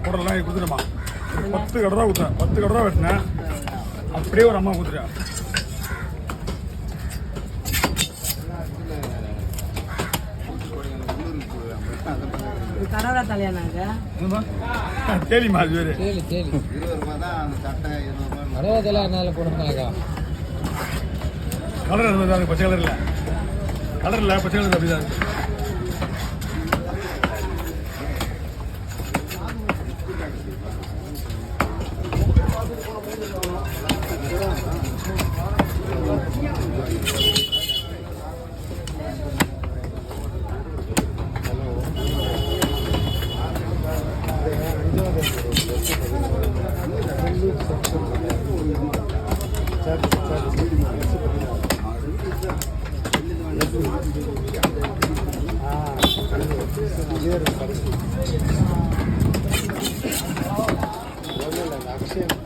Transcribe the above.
கூடலாம் கொடுத்துட்டோமா 10 கடை தான் கொடுத்தேன் 10 கடை தான் வெட்டினேன் அப்படியே ஒரு அம்மா கொடுத்துட்டேன் கடவுளா தலையானாங்க கேலிமா அது பேரு கேளு கேளு 20 ரூபாய் தான் அந்த சட்டை 20 ரூபாய் கடவுளா தலை அதனால போடுறாங்க கலர் அது பச்சை கலர் இல்லை கலர் இல்லை பச்சை கலர் அப்படிதான் இருக்கு அக்ஷயம்